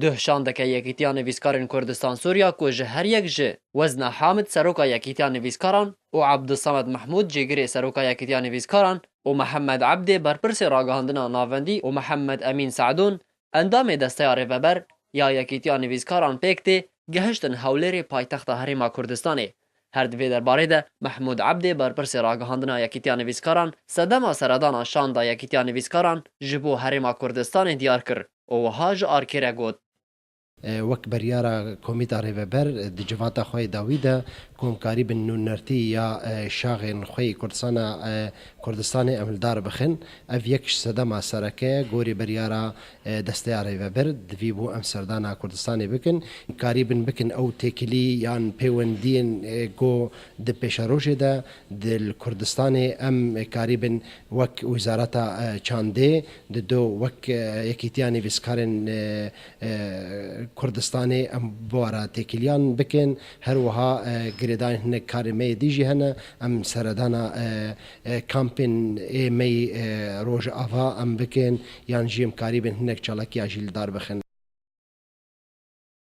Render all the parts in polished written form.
ده şandeke yekîtiya nivîskarên Kurdistan Sûriya ku ji her yek ji Wezna Hamid seroka yekîtiya nivîskaran û Abdulsamed Mahmûd cêgirê seroka yekîtiya nivîskaran û Mihemed Ebdê berpirsê ragihandina navendî û Mihemed Emîn Seedûn endamê desteya rêveber ya yekîtiya nivîskaran pêk tê gihiştin Hewlêrê paytexta Herêma Kurdistanê. Her divê derbarê de Mahmûd Ebdê berpirsê ragihandina yekîtiya nivîskaran sedema seredana şanda yekîtiya nivîskaran ji bo Herêma Kurdistanê diyar kir û wiha ji Arkêrê got. وەک بەریارە کۆمیتا ڕێڤەبەر دجڤاتە خۆی داویدە کۆمکاری بن نونەرتی یا شاغێن خۆی کوردستانی ئەملدار بخن ئەڤ یەکش سەدەما سەرەکەیە گۆری بەریارە دەستەیا ڕێڤەبەر دوی بۆ ئەم سەردانە کوردستانی بکن کاری بن بکن ئەو تێکیلی یان پەیوەندیên گۆ د پێشەڕۆژێدا دل کوردستانی ئەم کاری بن وەک ویزارەتە چاندێ ددۆ وەک یەکیتیا نویسکارên کوردستانی ئەم بوارە تێکیلیان بکن هەروەها گرێدان هەنێک کارمەیە دیژی هەنە ئەم سەردانە کامپین ئێمەی ڕۆژ ئاوا ئەم بکن یان ژیم کاری بن هەنێک چاڵکی ئاژیلدار بخن.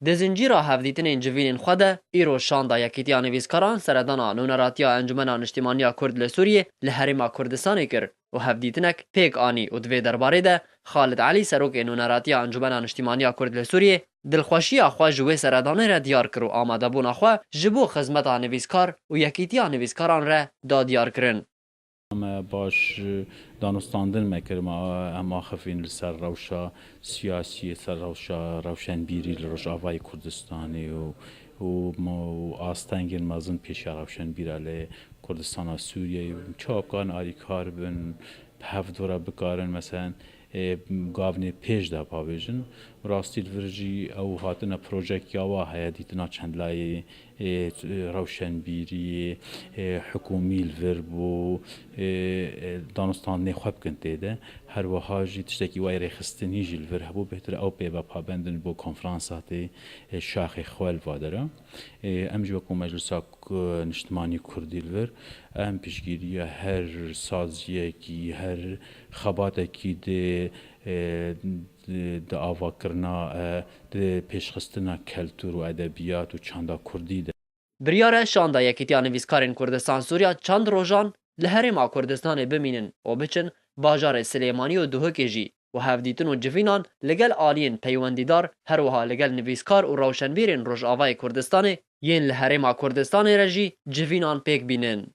Di zincîra hevdîtinên civînên xwe de îro şanda yekîtiya nivîskaran seredana nûneratiya Encumena Niştimaniya Kurd li Sûriyê li Herêma Kurdistanê kir û hevdîtinek pêk anî û divê derbarê de Xalid Elî serokê nûneratiya Encumena Niştimaniya Kurd li Sûriyê dilxweşiya xwe ji wê seredanê re diyar kir û amadebûna xwe ji bo xizmeta nivîskar û yekîtiya nivîskaran re da diyarkirin. باش دانستاندن مکرم اما خفین لسر روشا سیاسی سر روشا روشنبیری لروجاوای کردستانی و آستنگین مازن پیش روشنبیره لی کردستان سوریه چاپکان آریکار بن هفدورا بکارن مثلا گاونی پیش دا پاویجن راستی ورجی او هاتنا پروژیک یاوا هیا دیتنا چند لای روشنبیری حکومی الوربو دانستان نخواب کنته ده هر وها جی تشتکی وای رخستنی جی الور هبو بهتر او پیبا پابندن بو کنفرانسات شاخ خوال وادره ام جو کو مجلس نشتمانی کردی الور ام پیشگیری هر سازیه کی هر خباته کی د آواکرنا د پیشخستنا کلتور و ادبیات و چاندا کردی ده. Biryare şanda yekîtiya nivîskarên Kurdistan Sûriya çand rojan li Herêma Kurdistanê bimînin û biçin bajarê Silêmanî û Duhokê jî û hevdîtin û civînan li gel aliyên peywendîdar herwiha li gel nivîskar û rewşenbîrên Rojavayê Kurdistanê yên li Herêma Kurdistanê re jî civînan pêk bînin.